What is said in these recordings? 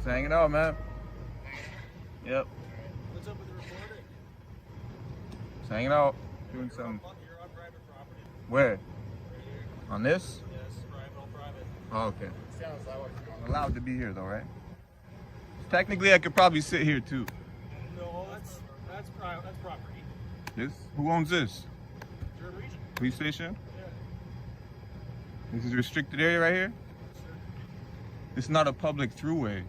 Just hanging out, man. Yep. What's up with the recording? Just hanging out. Doing some. You're on private property. Where? Right here. On this? Yes, private, all private. Oh, okay. I'm allowed to be here though, right? Technically, I could probably sit here too. No, that's private. That's property. This? Who owns this? Your region. Police station? Yeah. This is a restricted area right here? Sure. It's not a public throughway,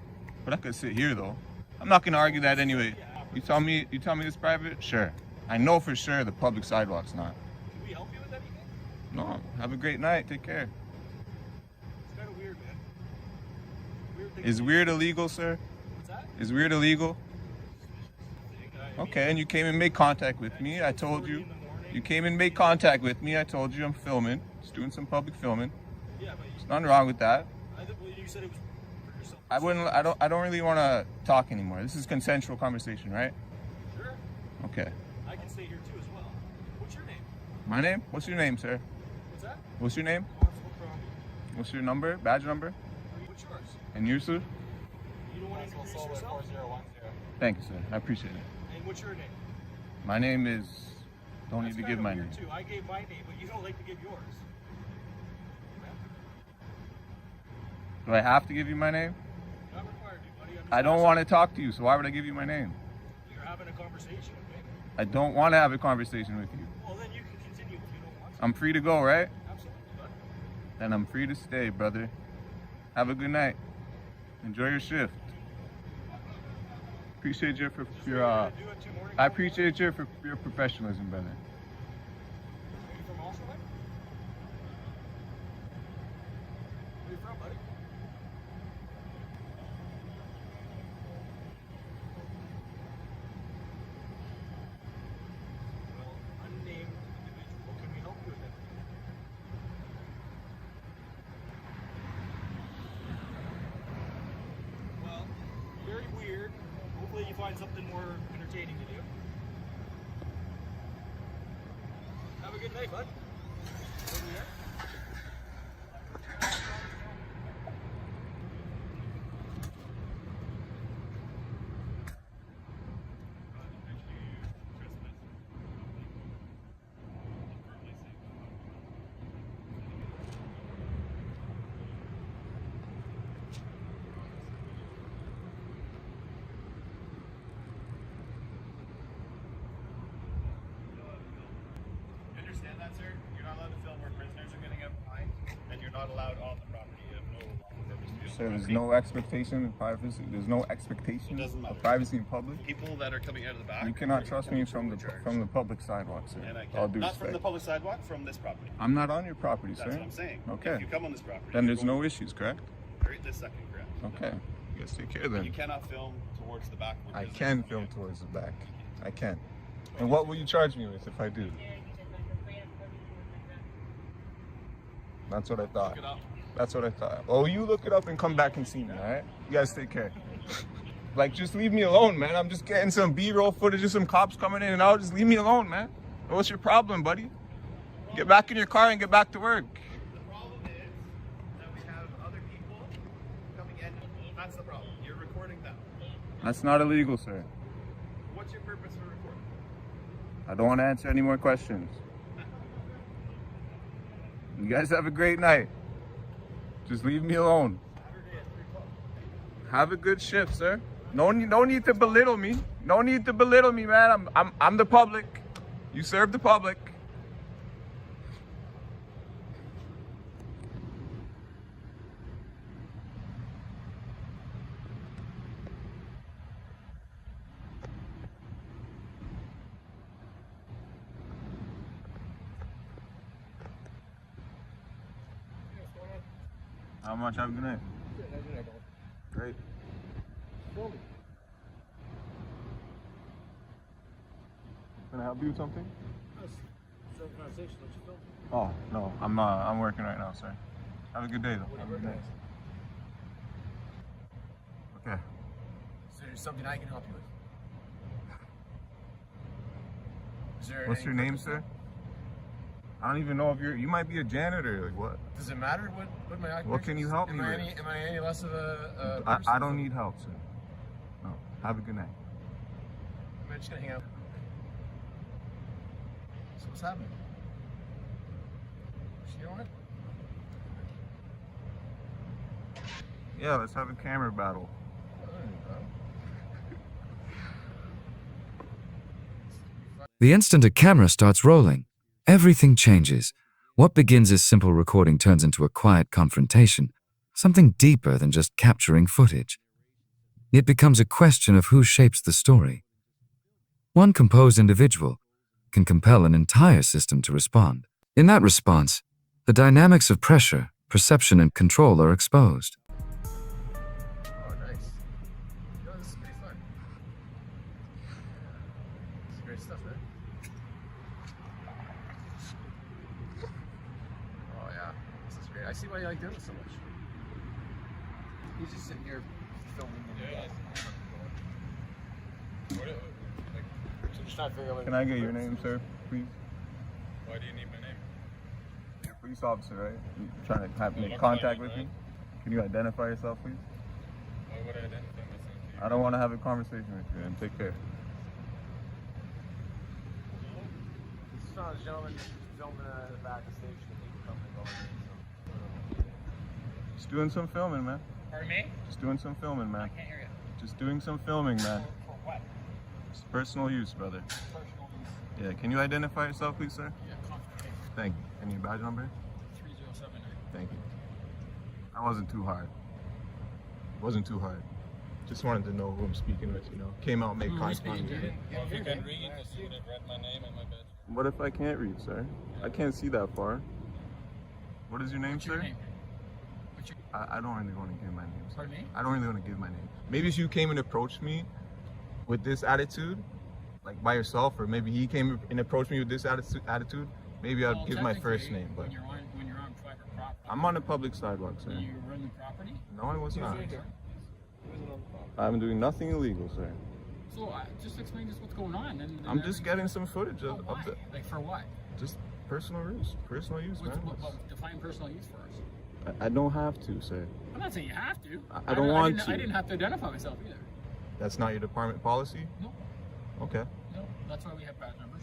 but I could sit here though. I'm not gonna argue that anyway. You tell me it's private? Sure. I know for sure the public sidewalk's not. Can we help you with anything? No. Have a great night. Take care. It's kind of weird, man. Weird thing. Is weird illegal, sir? What's that? Is weird illegal? I mean, Okay, and you came and made contact with me. I told you. You came and made contact with me. I told you I'm filming. Just doing some public filming. Yeah, but There's nothing wrong with that. you said it was for yourself. I don't really want to talk anymore. This is consensual conversation, right? Sure. Okay. I can stay here too as well. What's your name? My name? What's your name, sir? What's that? What's your name? Constable Crombie. What's your number? Badge number? What's yours? And you, sir? You don't want to introduce yourself? Thank you, sir. I appreciate it. And what's your name? My name is... Don't That's need to kinda give my weird name. too. I gave my name, but you don't like to give yours. Do I have to give you my name? Not required to, buddy. I'm just I don't asking. want to talk to you, so why would I give you my name? You're having a conversation with me. I don't want to have a conversation with you. Well, then you can continue if you don't want to. I'm free to go, right? Absolutely, bud. Then I'm free to stay, brother. Have a good night. Enjoy your shift. Appreciate you for your Do it 2 morning. I appreciate you for your professionalism, brother. Are you from Oshawa? Where you from, buddy? Well, unnamed individual. Can we help you with anything? Well, very weird. Hopefully you find something more entertaining to do. Have a good night, bud. Over here. You understand that, sir? You're not allowed to film where prisoners are getting out behind, and you're not allowed on the property. You have no lawful purpose to be on the Sir, there's property. no expectation of privacy. There's no expectation It doesn't matter. of privacy in public. People that are coming out of the back. You cannot trust me from the charged. public sidewalk, sir. And I All can't. due Not from the respect. public sidewalk, from this property. I'm not on your property, That's sir. what I'm saying. Okay. If you come on this property, Then you're there's no going issues, correct? right this second, correct? Okay. You guys take care You then. cannot film towards the back. where I prisoners can are film coming towards the back. I can. And what will you charge me with if I do? That's what I out. thought. Look it up. That's what I thought. Oh, you look it up and come back and see me, all right? You guys take care. Like, just leave me alone, man. I'm just getting some B-roll footage of some cops coming in and out. Just leave me alone, man. What's your problem, buddy? Get back in your car and get back to work. The problem is that we have other people coming in. That's the problem. You're recording them. That's not illegal, sir. What's your purpose for recording? I don't want to answer any more questions. You guys have a great night. Just leave me alone. Have a good shift, sir. No need to belittle me. No need to belittle me, man. I'm the public. You serve the public. How much? Have a good night. Great. Can I help you with something? Oh, no, I'm working right now, sir. Have a good day, though. Have a good night. Okay. Is there something I can help you with? Is there What's any your name, purpose? sir? I don't even know if you might be a janitor. Like what? Does it matter what my occupation What can you help me with? Am I any less of a I person? don't need help, sir. No. Have a good night. I'm just gonna hang out. So what's happening? You know what? Yeah, let's have a camera battle. The instant a camera starts rolling, everything changes. What begins as simple recording turns into a quiet confrontation, something deeper than just capturing footage. It becomes a question of who shapes the story. One composed individual can compel an entire system to respond. In that response, the dynamics of pressure, perception, and control are exposed. Oh, nice. Yo, this is pretty fun. This is great stuff, man. Oh, yeah. This is great. I see why you like doing it so much. He's just sitting here filming. So just trying to figure out what Can I get your name, sir, please? Why do you need my name? You're a police officer, right? You trying to make look contact like with it, me? Can you identify yourself, please? Why would I identify myself to you? I don't want to have a conversation with you, and take care. This is a gentleman filming in the back of the station. He can come and go in, Just doing some filming, man. Pardon me? Just doing some filming, man. Can't hear you. Just doing some filming, man. For what? It's personal use, brother. Personal use. Yeah, can you identify yourself, please, sir? Yeah, confrontation. Thank you. And your badge number? 3079. Thank you. That wasn't too hard. Wasn't too hard. Just wanted to know who I'm speaking with, you know. Came out, make Who are we contact. speaking to? Well, if you can read, you would have read my name and my badge. What if I can't read, sir? I can't see that far. What is your name, What's your sir? name? What's your... I don't really want to give my name, sir. Pardon me? I don't really want to give my name. Maybe if you came and approached me with this attitude, like by yourself, or maybe he came and approached me with this attitude, maybe I'd Well, give my first technically, name. But when you're on private property, I'm on the public sidewalk, sir. you run the property. No, I was not. Okay. I'm doing nothing illegal, sir. So just explain just what's going on. And I'm just getting some footage of why? the Like for what? just personal use, man. Define personal use for us. I don't have to, sir. I'm not saying you have to. I don't want to. I didn't have to identify myself either. That's not your department policy? No, Okay, no. That's why we have badge numbers.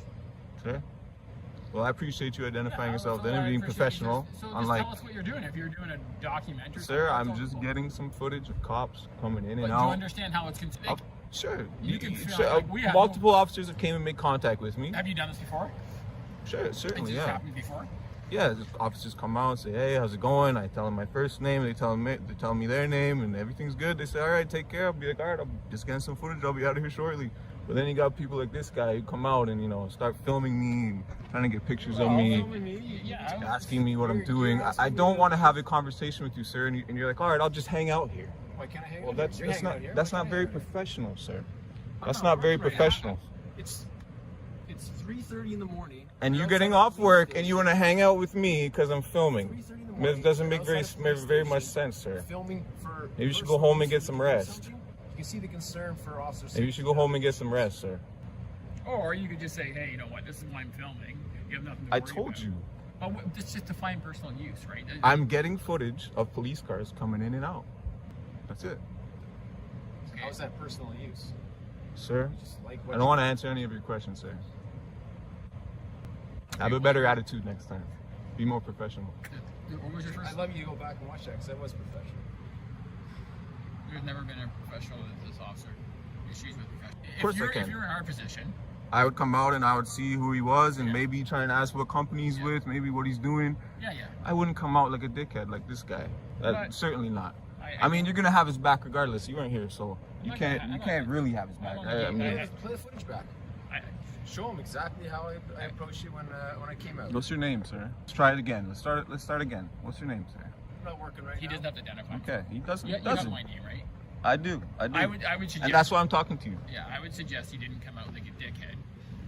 sure. Well, I appreciate you identifying Yeah, yourself, so then I and being appreciate you professional. Just Unlike, tell us what you're doing. If you're doing a documentary, sir, I'm just getting some footage of cops coming in But and do you out. understand how it's considered? Sure. You can feel sure. like we have Multiple officers have came and made contact with me. Have you done this before? Sure, Has certainly, this yeah. happened before? Yeah, just officers come out and say, "Hey, how's it going?" I tell them my first name. They tell me their name, and everything's good. They say, "All right, take care." I'll be like, "All right, I'm just getting some footage. I'll be out of here shortly." But then you got people like this guy who come out and start filming me, and trying to get pictures of me, Yeah. asking me what I'm doing. I don't want to have a conversation with you, sir. And you're like, "All right, I'll just hang out here." Why can't I hang Well, out that's here? that's You're not hanging out that's here. not Why very can't I hang out professional, sir. here? That's I'm not very working right professional. now. It's 3:30 in the morning. And you're We're getting outside off the work police and you want to hang out with me because I'm filming. 3:30 in the morning. It doesn't We're make outside the police very much station, sense, sir. Filming for. Maybe you should go home and get some rest. You can see the concern for officers. Maybe you should go home and get some rest, sir. Or you could just say, hey, you know what? This is why I'm filming. You have nothing to I worry told about. you. But it's just define personal use, right? I'm getting footage of police cars coming in and out. That's it. How is that personal use? Sir, Just like I don't want to answer any of your questions, sir. Have a better attitude next time. Be more professional. What was your first? I'd love you to go back and watch that because that was professional. There's never been a professional with this officer. Issues with professional. Of course I can. If you're in our position, I would come out and I would see who he was and maybe try and ask what company he's with, maybe what he's doing. yeah. I wouldn't come out like a dickhead like this guy. But- Certainly not. I I mean, you're gonna have his back regardless. You weren't here, so you I'm can't not- really have his back. I'm I not- mean, Play the footage back. I, Show them exactly how I approached you when I came out. what's your name, sir? Let's try it again. Let's start again. What's your name, sir? I'm not working right he now. doesn't have to identify. Okay, he doesn't. You He have doesn't. my name, right? I do. I would suggest. And that's why I'm talking to you. Yeah, I would suggest he didn't come out like a dickhead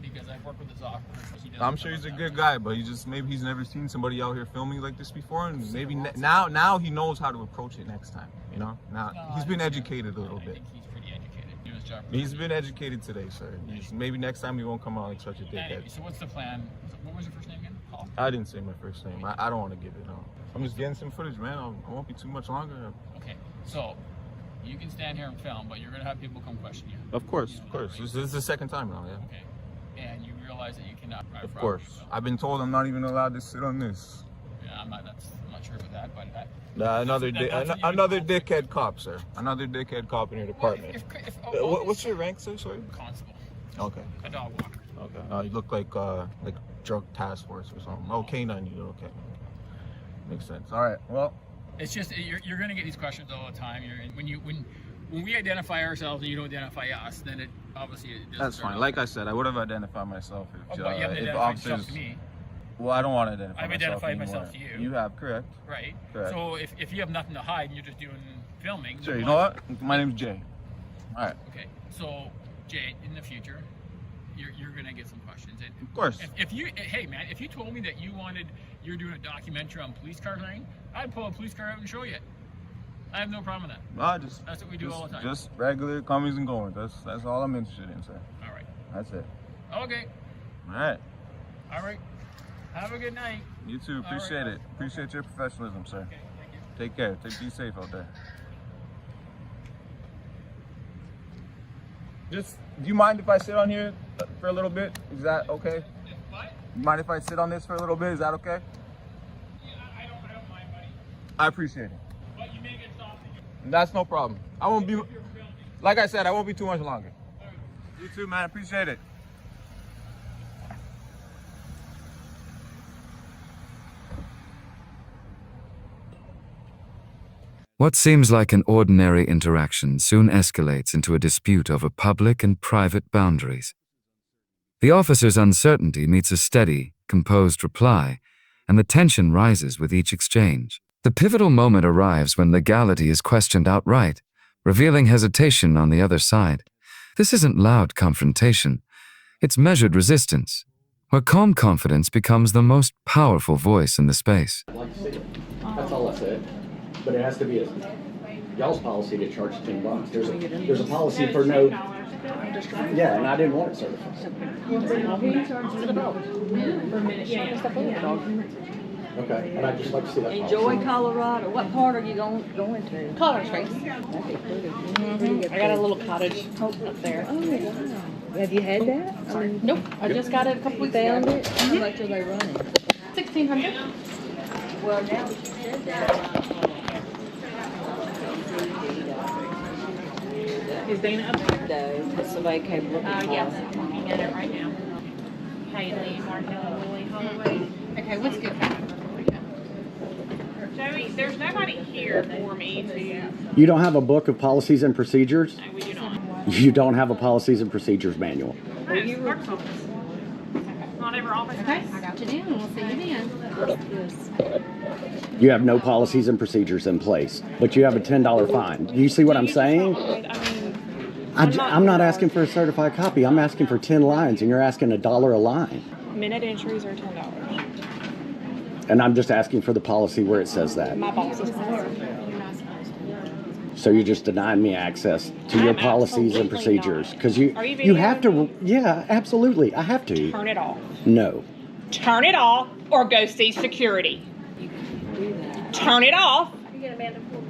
because I've worked with his officers. He doesn't I'm come sure out he's a that good way. guy, but maybe he's never seen somebody out here filming like this before, and maybe now he knows how to approach it next time. Now No, he's I been think- educated a little I bit. think he's pretty educated. Do his job. He's been educated today, sir. Maybe next time he won't come out like such a Anyway, dickhead. so what's the plan? What was your first name again? call. I didn't say my first name. I don't want to give it out. I'm just getting some footage, man. I won't be too much longer. Okay, so you can stand here and film, but you're gonna have people come question you. Of course, of course. This is the second time now, yeah. Okay, and you realize that you cannot drive Of property, course. so- I've been told I'm not even allowed to sit on this. Yeah, I'm not sure about that, but that. Another that's what you another call- dickhead cop, sir. Another dickhead cop in your department. What's your rank, sir? Sorry. Constable? Okay. A dog walker. Okay. You look like drug task force or something. Oh, canine. You okay? Makes sense. All right. Well. It's just you're gonna get these questions all the time. When we identify ourselves and you don't identify us, then it obviously it doesn't. That's start fine. out. Like I said, I would have identified myself Oh, but you haven't if identified officers. yourself to me, Well, I don't want to identify I've myself identified anymore. myself to you. You have, correct. right? Correct. So if you have nothing to hide and you're just doing filming, Sure. then You know what? My name's Jay. All right. Okay, so Jay, in the future, you're gonna get some questions. And Of course. if you, hey man, if you told me that you're doing a documentary on police car hiring, I'd pull a police car out and show you it. I have no problem with that. No, That's what we do all the time. Just regular comings and goings. That's all I'm interested in, sir. All right. That's it. Okay. All right. All right. Have a good night. You too. All Appreciate right. it. Appreciate your professionalism, sir. Okay. Thank you. Take care. Be safe out there. Just, do you mind if I sit on here for a little bit? Is that okay? What? You mind if I sit on this for a little bit? Is that okay? Yeah, I don't mind, buddy. I appreciate it. But you may get stopped again. That's no problem. I won't be, If you're filming. like I said, I won't be too much longer. All right. You too, man. Appreciate it. What seems like an ordinary interaction soon escalates into a dispute over public and private boundaries. The officer's uncertainty meets a steady, composed reply, and the tension rises with each exchange. The pivotal moment arrives when legality is questioned outright, revealing hesitation on the other side. This isn't loud confrontation. It's measured resistance, where calm confidence becomes the most powerful voice in the space. I'd like to see it. That's all I said. But it has to be y'all's policy to charge $10. There's a policy for no. Yeah, and I didn't want it certified. Okay, and I'd just like to see that policy. Enjoy Colorado. What part are you going to? Colorado Springs. I got a little cottage up there. Oh, wow. Have you had that? Nope, I just got it a couple weeks Found ago. it? How much are they running? 1,600. Well, now that you said that. Is Dana up there? No, but somebody came looking for Yes, it. I'm looking at it right now. Haley, Martell, Lily, Holloway. Okay, what's good? Joey, there's nobody here for me to. You don't have a book of policies and procedures? No, we do not. You don't have a policies and procedures manual? No, it's clerk's office. Not every office. Okay, I got you down. We'll see you then. You have no policies and procedures in place, but you have a $10 fine. Do you see what I'm saying? I mean, I'm not asking for a certified copy. I'm asking for 10 lines, and you're asking $1 a line. minute entries are $10. And I'm just asking for the policy where it says that. My boss is So you're just denying me access to your I'm policies and absolutely procedures. not. Because Are you you have to, videoing? yeah, absolutely. I have to. turn it off. No. Turn it off or go see security. Turn it off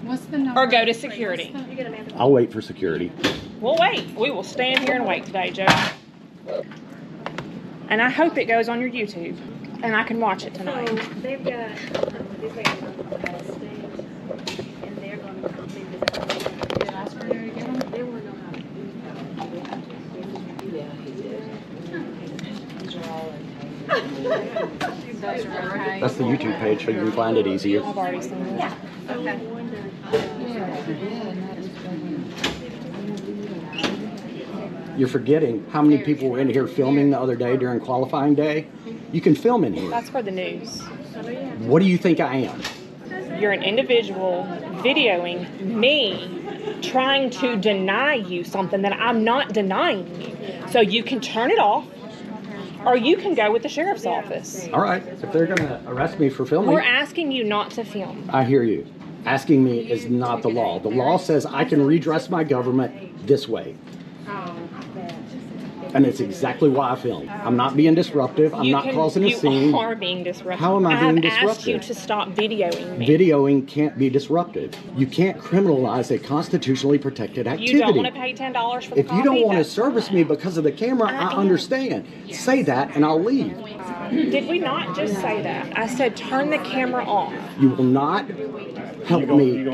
What's the number? or go to security. I'll wait for security. We'll wait. We will stand here and wait today, Joe. And I hope it goes on your YouTube and I can watch it tonight. They've got, these ladies are from Ohio State, and they're going to complete this. Did I ask her to get them? They want to know how to do that. Yeah, he did. These are all Those are okay. That's the YouTube page, so you can find it easier. I've already seen it. Okay. You're forgetting how many people were in here filming the other day during qualifying day. You can film in here. That's for the news. What do you think I am? You're an individual videoing me trying to deny you something that I'm not denying you. So you can turn it off or you can go with the sheriff's office. All right, if they're going to arrest me for filming, We're asking you not to film. I hear you. Asking me is not the law. The law says I can redress my government this way. And it's exactly why I film. I'm not being disruptive. I'm not causing a scene. You are being disruptive. How am I being disruptive? I've asked you to stop videoing me. Videoing can't be disruptive. You can't criminalize a constitutionally protected activity. You don't want to pay $10 for the If you don't want to that's service me because of the camera, I understand. Say that and I'll leave. Did we not just say that? I said turn the camera off. You will not help me.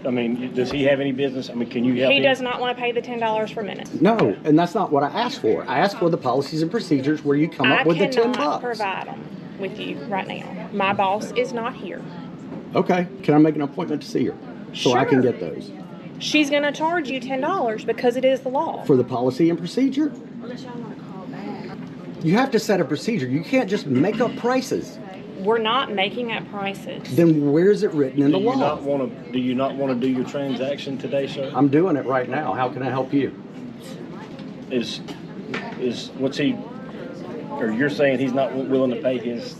I mean, does he have any business? I mean, can you help him? He does not want to pay the $10 for minutes. No, and that's not what I asked for. I asked for the policies and procedures where you come up with the $10. I cannot provide them with you right now. My boss is not here. Okay, can I make an appointment to see her so I can get those? She's going to charge you $10 because it is the law. For the policy and procedure? You have to set a procedure. You can't just make up prices. We're not making up prices. Then where is it written in the law? Do you not want to do your transaction today, sir? I'm doing it right now. How can I help you? What's he? Or you're saying he's not willing to pay his?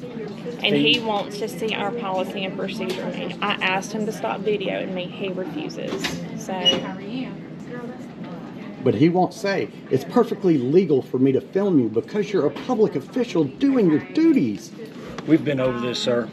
And he wants to see our policy and procedure. And I asked him to stop videoing me. He refuses. So. But he won't say it's perfectly legal for me to film you because you're a public official doing your duties. We've been over this, sir.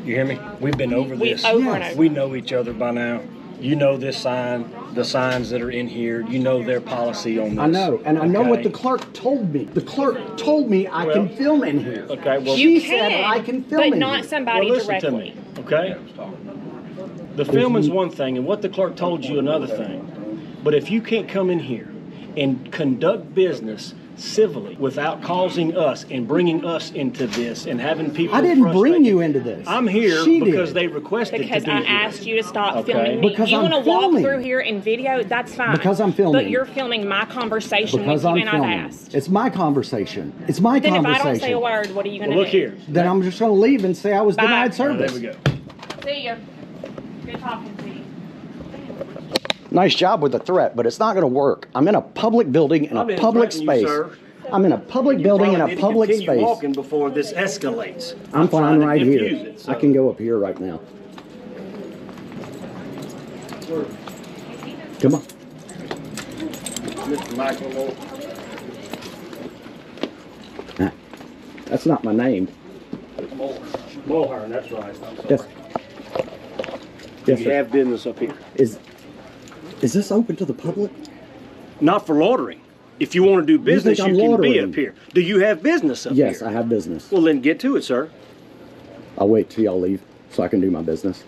You hear me? We've been over this. Over and over. We know each other by now. You know this sign, the signs that are in here. You know their policy on this. I know, and I know what the clerk told me. The clerk told me I can film in here. Okay, well, you she can, said I can film but in not here. somebody listen directly. to me, okay? The filming's one thing, and what the clerk told you another thing. But if you can't come in here and conduct business civilly without causing us and bringing us into this and having people I didn't frustrated. bring you into this. I'm here She because did. they requested Because to be I here. asked you to stop Okay. filming me. Because you I'm want to walk filming. through here and video, that's fine. Because I'm filming. But you're filming my conversation Because with you I'm and filming. I've asked. It's my conversation. It's my Then conversation. if I don't say a word, what are you going to Well, do? look here. Then I'm just going to leave and say I was Bye. denied Oh, service. there we go. See ya. Good talking to you. Nice job with the threat, but it's not going to work. I'm in a public building in I've a been public threatening you, space. sir. I'm in a public building in a public Continue space. walking before this escalates. I'm trying fine to right diffuse here. it, so. I can go up here right now. Come on. Mr. Michael, That's not my name. Mulhern, that's right. I'm sorry. Yes. Yes, You sir. have business up here. Is this open to the public? Not for loitering. If you want to do business, you I'm can be loitering? up here. Do you have business up here? Yes, I have business. Well, then get to it, sir. I'll wait till y'all leave so I can do my business.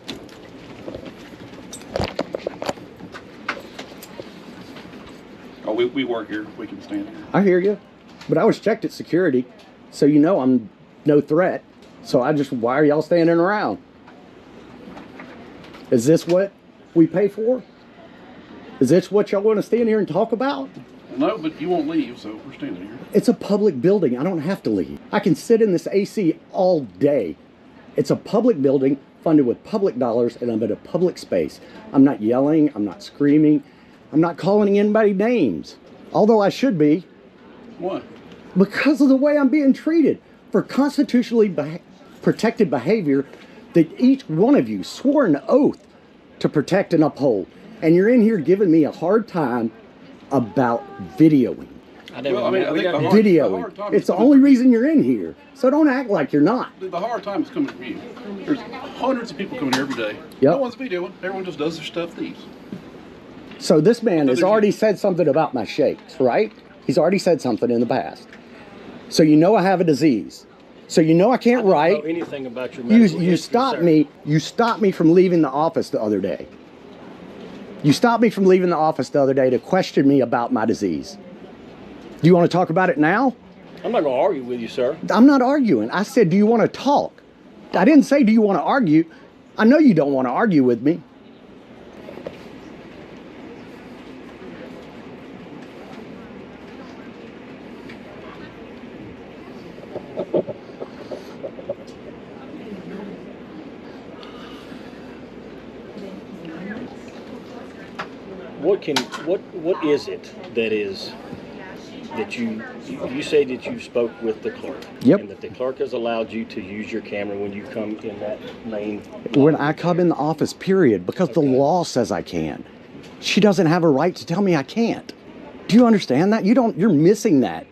Oh, we work here. We can stand here. I hear you, but I was checked at security, so you know I'm no threat. So why are y'all standing around? Is this what we pay for? Is this what y'all want to stand here and talk about? No, but you won't leave, so we're standing here. It's a public building. I don't have to leave. I can sit in this AC all day. It's a public building funded with public dollars, and I'm in a public space. I'm not yelling. I'm not screaming. I'm not calling anybody names, although I should be. Why? Because of the way I'm being treated for constitutionally protected behavior that each one of you swore an oath to protect and uphold. And you're in here giving me a hard time about videoing. Well, I mean, I think the hard Videoing. time It's is the coming only reason you're in here. So don't act like you're not. The hard time is coming from you. There's hundreds of people coming here every day. Yep. No one's videoing. Everyone just does their stuff leaves. So this man has Another already you. said something about my shakes, right? He's already said something in the past. So you know I have a disease. So you know I can't I write. don't know anything about your medical You history, stopped sir. me. You stopped me from leaving the office the other day. You stopped me from leaving the office the other day to question me about my disease. Do you want to talk about it now? I'm not going to argue with you, sir. I'm not arguing. I said, do you want to talk? I didn't say, do you want to argue? I know you don't want to argue with me. What is it that you say that you spoke with the clerk? Yep. And that the clerk has allowed you to use your camera when you come in that main. When I come in the office, period, because the law says I can. She doesn't have a right to tell me I can't. Do you understand that? You're missing that.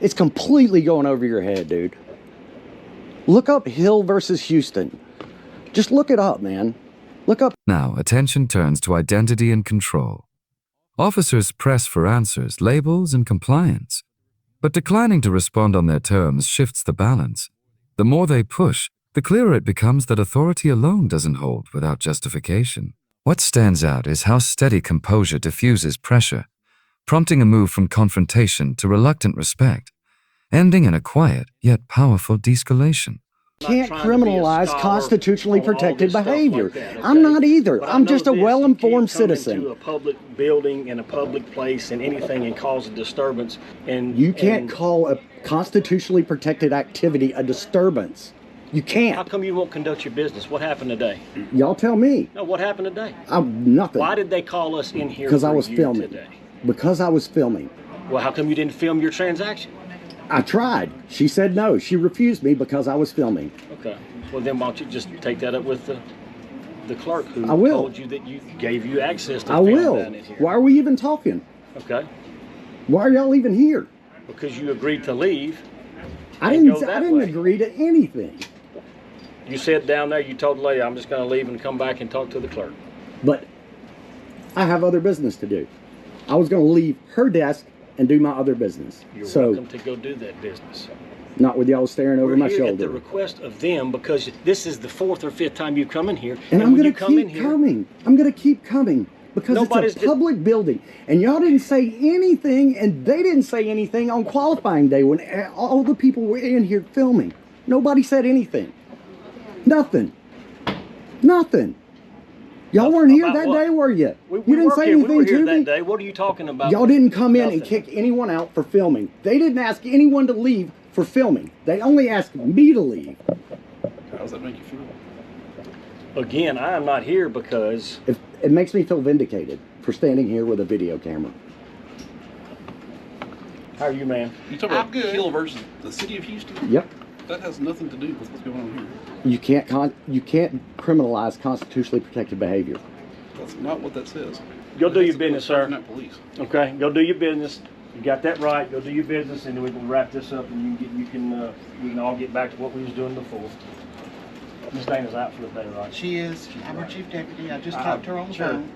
It's completely going over your head, dude. Look up Hill versus Houston. Just look it up, man. Look up. Now, attention turns to identity and control. Officers press for answers, labels, and compliance. But declining to respond on their terms shifts the balance. The more they push, the clearer it becomes that authority alone doesn't hold without justification. What stands out is how steady composure diffuses pressure, prompting a move from confrontation to reluctant respect, ending in a quiet yet powerful de-escalation. Can't criminalize constitutionally protected behavior. I'm not either. I'm just a well-informed citizen. Into a public building and a public place and anything and cause a disturbance. And you can't call a constitutionally protected activity a disturbance. You can't. How come you won't conduct your business? What happened today? Y'all tell me. No, what happened today? Nothing. Why did they call us in here? Because I was filming. Today? Because I was filming. Well, how come you didn't film your transaction? I tried. She said no. She refused me because I was filming. Okay. Well, then why don't you just take that up with the clerk who told you that you gave you access to film down in here? Why are we even talking? Okay. Why are y'all even here? Because you agreed to leave. I didn't agree to anything. You said down there, you told the lady, I'm just going to leave and come back and talk to the clerk. But I have other business to do. I was going to leave her desk and do my other business. You're welcome to go do that business. Not with y'all staring over my shoulder. We're here at the request of them because this is the 4th or 5th time you've come in here. And I'm going to keep coming. I'm going to keep coming because it's a public building. And y'all didn't say anything and they didn't say anything on qualifying day when all the people were in here filming. Nobody said anything. Nothing. Nothing. Y'all weren't here that day, were you? You didn't say anything to me that day. What are you talking about? Y'all didn't come in and kick anyone out for filming. They didn't ask anyone to leave for filming. They only asked me to leave. How does that make you feel? Again, I am not here because... It makes me feel vindicated for standing here with a video camera. How are you, man? You talking about Hill versus the city of Houston? Yep. That has nothing to do with what's going on here. You can't criminalize constitutionally protected behavior. That's not what that says. Go do your business, sir. Police. Okay, go do your business. You got that right. Go do your business, and then we can wrap this up, and we can all get back to what we was doing before. Miss Dana's out for the day, right? She is. I'm her chief deputy. I just talked to her on the phone.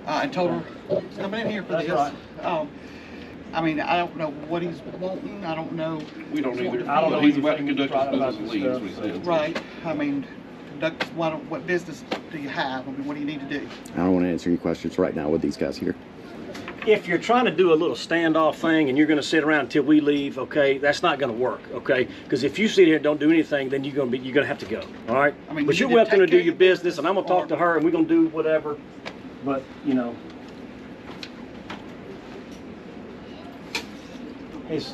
I told her come in here for this. Right. I mean, I don't know what he's wanting. I don't know. We don't either. I don't know. He's about to conduct his business and leave, is what he said. Right. I mean, what business do you have? I mean, what do you need to do? I don't want to answer any questions right now with these guys here. If you're trying to do a little standoff thing and you're going to sit around until we leave, okay, that's not going to work, okay? Because if you sit here and don't do anything, then you're going to have to go, all right? I mean, but you're welcome to do your business, and I'm going to talk to her, and we're going to do whatever. But you know.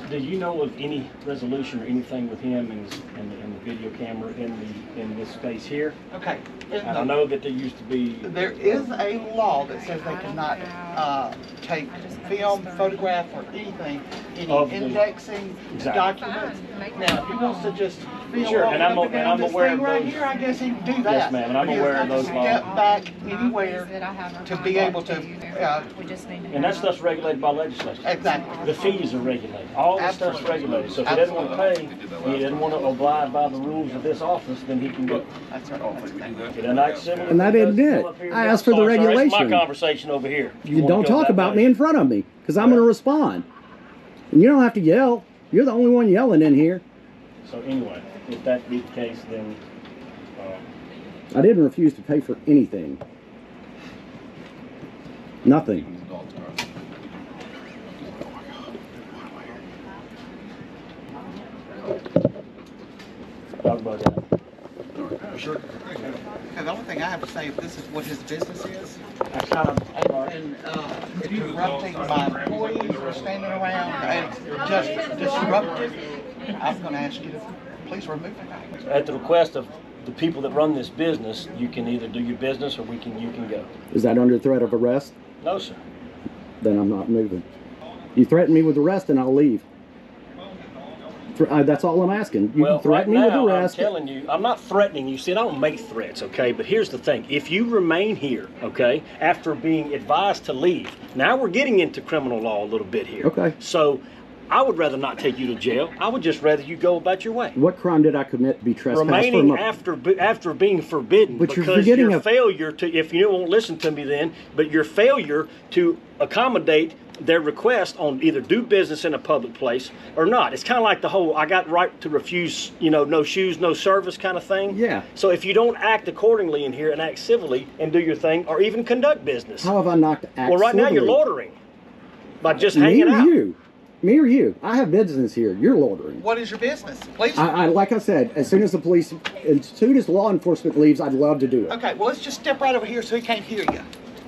Do you know of any resolution or anything with him and the video camera in this space here? Okay. I know that there used to be. There is a law that says they cannot take film, photograph, or anything, any indexing documents. Now, if he wants to just film and I'm aware of those. Right here, I guess he can do that. Yes, ma'am, and I'm aware of those laws. Step back anywhere to be able to. And that stuff's regulated by legislation. Exactly. The fees are regulated. All the stuff's regulated. So if he doesn't want to pay, he doesn't want to abide by the rules of this office, then he can go. That's right. And that isn't it. I asked for the regulation. It's my conversation over here. You don't talk about me in front of me, because I'm going to respond. And you don't have to yell. You're the only one yelling in here. So anyway, if that be the case, then... I didn't refuse to pay for anything. Nothing. Talk about that. Sure. Okay, the only thing I have to say, if this is what his business is, and interrupting my employees or standing around and just disruptive, I'm going to ask you to please remove it. At the request of the people that run this business, you can either do your business or you can go. Is that under threat of arrest? No, sir. Then I'm not moving. You threaten me with arrest and I'll leave. That's all I'm asking. You Well, can threaten right me now, with arrest. I'm telling you, I'm not threatening you. See, I don't make threats, okay? But here's the thing. If you remain here, okay, after being advised to leave, now we're getting into criminal law a little bit here. Okay. So I would rather not take you to jail. I would just rather you go about your way. What crime did I commit to be trespassed? Remaining after being forbidden, but you're because forgetting your failure to, if you won't listen to me then, but your failure to accommodate their request on either do business in a public place or not. It's kind of like the whole I got right to refuse, no shoes, no service kind of thing. Yeah. So if you don't act accordingly in here and act civilly and do your thing or even conduct business. How have I not acted Well, right civilly? now you're loitering by just hanging out. Me or you? I have business here. You're loitering. What is your business? Please. Like I said, as soon as law enforcement leaves, I'd love to do it. Okay, well, let's just step right over here so he can't hear you.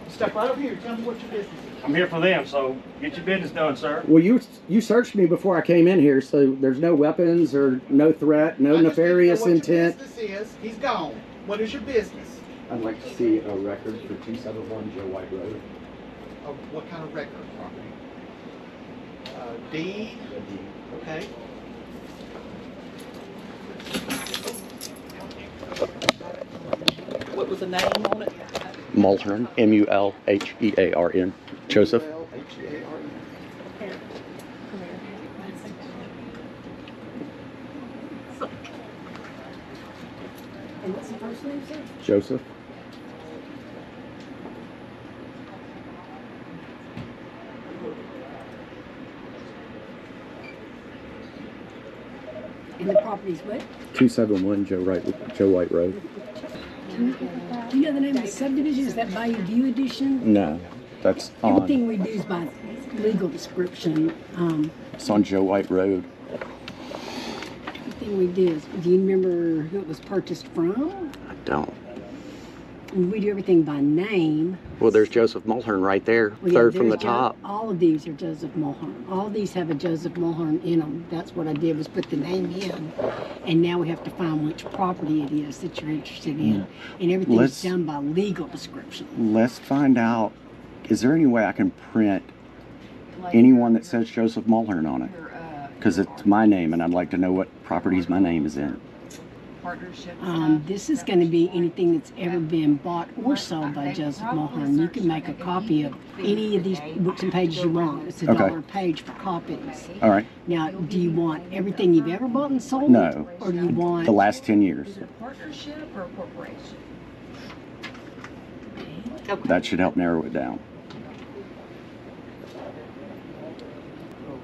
Step right over here. Tell me what your business is. I'm here for them, so get your business done, sir. Well, you searched me before I came in here, so there's no weapons or no threat, no nefarious intent. What your business is, he's gone. What is your business? I'd like to see a record for 271 Joe White Road. What kind of record? Property. Deed. Okay. What was the name on it? Mulhern, M-U-L-H-E-A-R-N. Joseph. And what's the first name, sir? Joseph. And the property's what? 271 Joe White Road. Do you know the name of the subdivision? Is that Bayou View Edition? No, that's on. Everything we do is by legal description. It's on Joe White Road. Everything we do is, do you remember who it was purchased from? I don't. And we do everything by name. Well, there's Joseph Mulhern right there, Well, yeah, third from the there's top. All of these are Joseph Mulhern. All of these have a Joseph Mulhern in them. That's what I did, was put the name in. And now we have to find which property it is that you're interested in. And everything's done by legal description. Let's find out, is there any way I can print anyone that says Joseph Mulhern on it? Because it's my name and I'd like to know what properties my name is in. This is going to be anything that's ever been bought or sold by Joseph Mulhern. You can make a copy of any of these books and pages you want. It's $1 a page for copies. All right. Now, do you want everything you've ever bought and sold? No. Or do you want the last 10 years? Is it a partnership or a corporation? That should help narrow it down.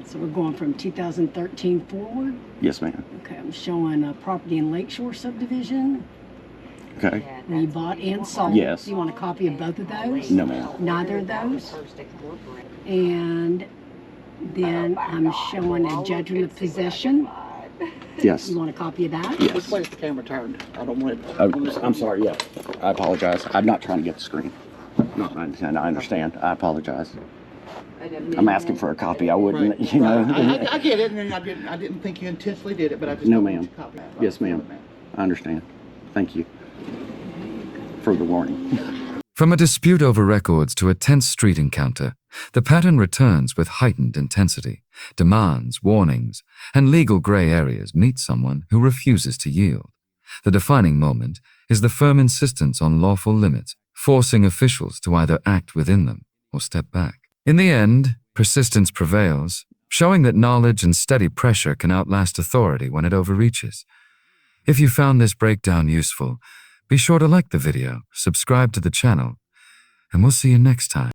So we're going from 2013 forward? Yes, ma'am. Okay, I'm showing a property in Lakeshore subdivision. Okay. Where you bought and sold. Yes. You want a copy of both of those? No, ma'am. Neither of those? And then I'm showing a judgment of possession. Yes. You want a copy of that? Yes. Which way is the camera turned? I don't want it. I'm sorry, yeah. I apologize. I'm not trying to get the screen. No, I understand. I apologize. I'm asking for a copy. I wouldn't, Right. you know. I get it, and I didn't think you intentionally did it, but I just No, don't want ma'am. your copy. Yes, ma'am. I understand. Thank you for the warning. From a dispute over records to a tense street encounter, the pattern returns with heightened intensity. Demands, warnings, and legal gray areas meet someone who refuses to yield. The defining moment is the firm insistence on lawful limits, forcing officials to either act within them or step back. In the end, persistence prevails, showing that knowledge and steady pressure can outlast authority when it overreaches. If you found this breakdown useful, be sure to like the video, subscribe to the channel, and we'll see you next time.